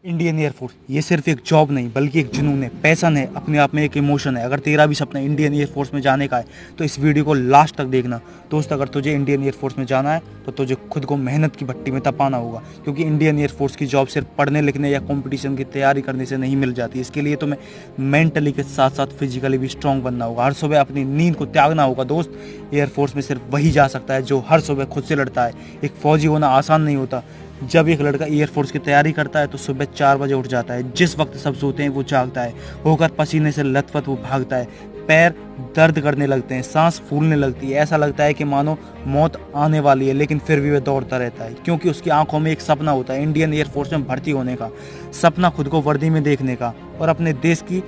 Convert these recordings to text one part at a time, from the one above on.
Indian air force ये सिर्फ एक जॉब नहीं बल्कि एक जुनून है, पैशन है, अपने आप में एक इमोशन है। अगर तेरा भी सपना इंडियन एयरफोर्स में जाने का है तो इस वीडियो को लास्ट तक देखना। दोस्त, अगर तुझे इंडियन एयरफोर्स में जाना है तो तुझे खुद को मेहनत की भट्टी में तपाना होगा, क्योंकि इंडियन एयरफोर्स की जॉब सिर्फ पढ़ने लिखने या कॉम्पिटिशन की तैयारी करने से नहीं मिल जाती। इसके लिए तुम्हें मेंटली के साथ साथ फिजिकली भी स्ट्रांग बनना होगा। हर सुबह अपनी नींद को त्यागना होगा। दोस्त, एयरफोर्स में सिर्फ वही जा सकता है जो हर सुबह खुद से लड़ता है। एक फौजी होना आसान नहीं होता। जब एक लड़का एयरफोर्स की तैयारी करता है तो सुबह 4 बजे उठ जाता है। जिस वक्त सब सोते हैं वो जागता है, होकर पसीने से लथपथ वो भागता है। पैर दर्द करने लगते हैं, सांस फूलने लगती है, ऐसा लगता है कि मानो मौत आने वाली है, लेकिन फिर भी वह दौड़ता रहता है, क्योंकि उसकी आंखों में एक सपना होता है, इंडियन एयरफोर्स में भर्ती होने का सपना, खुद को वर्दी में देखने का और अपने देश की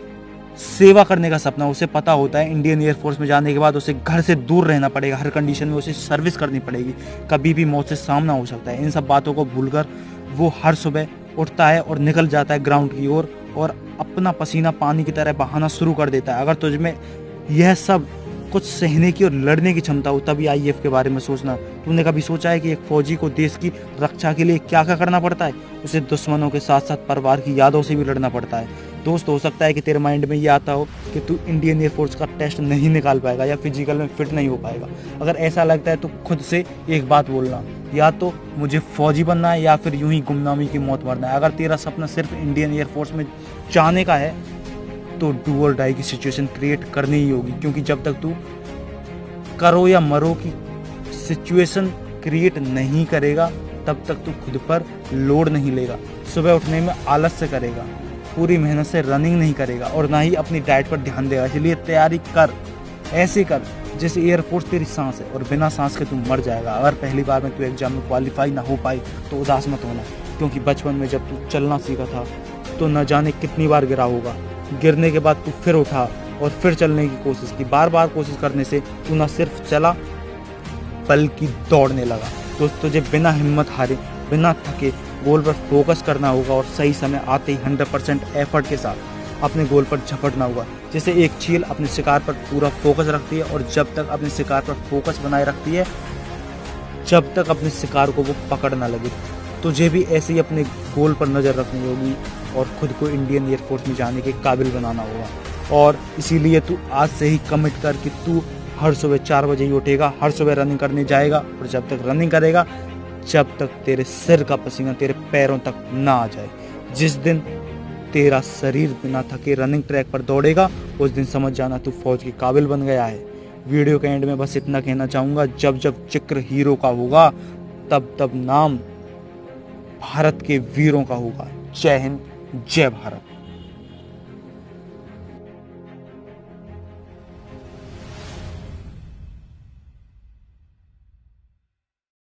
सेवा करने का सपना। उसे पता होता है इंडियन एयरफोर्स में जाने के बाद उसे घर से दूर रहना पड़ेगा, हर कंडीशन में उसे सर्विस करनी पड़ेगी, कभी भी मौत से सामना हो सकता है। इन सब बातों को भूलकर वो हर सुबह उठता है और निकल जाता है ग्राउंड की ओर और अपना पसीना पानी की तरह बहाना शुरू कर देता है। अगर तुझ में यह सब कुछ सहने की और लड़ने की क्षमता हो तभी आईएएफ के बारे में सोचना। तूने कभी सोचा है कि एक फौजी को देश की रक्षा के लिए क्या क्या करना पड़ता है? उसे दुश्मनों के साथ साथ परिवार की यादों से भी लड़ना पड़ता है। दोस्त, हो सकता है कि तेरे माइंड में ये आता हो कि तू इंडियन एयरफोर्स का टेस्ट नहीं निकाल पाएगा या फिजिकल में फिट नहीं हो पाएगा। अगर ऐसा लगता है तो खुद से एक बात बोलना, या तो मुझे फौजी बनना है या फिर यूं ही गुमनामी की मौत मरना है। अगर तेरा सपना सिर्फ इंडियन एयरफोर्स में जाने का है तो डू और डाई की सिचुएशन क्रिएट करनी ही होगी, क्योंकि जब तक तू करो या मरो की सिचुएशन क्रिएट नहीं करेगा तब तक तू खुद पर लोड नहीं लेगा, सुबह उठने में आलस्य करेगा, पूरी मेहनत से रनिंग नहीं करेगा और ना ही अपनी डाइट पर ध्यान देगा। इसलिए तैयारी कर, ऐसे कर जैसे एयरफोर्स तेरी सांस है और बिना सांस के तू मर जाएगा। अगर पहली बार में तू एग्जाम में क्वालिफाई ना हो पाई तो उदास मत होना, क्योंकि बचपन में जब तू चलना सीखा था तो न जाने कितनी बार गिरा होगा। गिरने के बाद तू फिर उठा और फिर चलने की कोशिश की। बार बार कोशिश करने से तू न सिर्फ चला बल्कि दौड़ने लगा। तो तुझे बिना हिम्मत हारे, बिना थके गोल पर फोकस करना होगा और सही समय आते ही 100% एफर्ट के साथ अपने गोल पर झपटना होगा। जैसे एक चील अपने शिकार पर पूरा फोकस रखती है और जब तक अपने शिकार पर फोकस बनाए रखती है जब तक अपने शिकार को वो पकड़ ना लगे, तुझे भी ऐसे ही अपने गोल पर नज़र रखनी होगी और खुद को इंडियन एयरफोर्स में जाने के काबिल बनाना होगा। और इसीलिए तू आज से ही कमिट कर कि तू हर सुबह 4 बजे ही उठेगा, हर सुबह रनिंग करने जाएगा और जब तक रनिंग करेगा जब तक तेरे सिर का पसीना तेरे पैरों तक ना आ जाए। जिस दिन तेरा शरीर बिना थके रनिंग ट्रैक पर दौड़ेगा उस दिन समझ जाना तू फौज के काबिल बन गया है। वीडियो के एंड में बस इतना कहना चाहूँगा, जब जब जिक्र हीरो का होगा तब तब नाम भारत के वीरों का होगा। जय हिंद, जय भारत।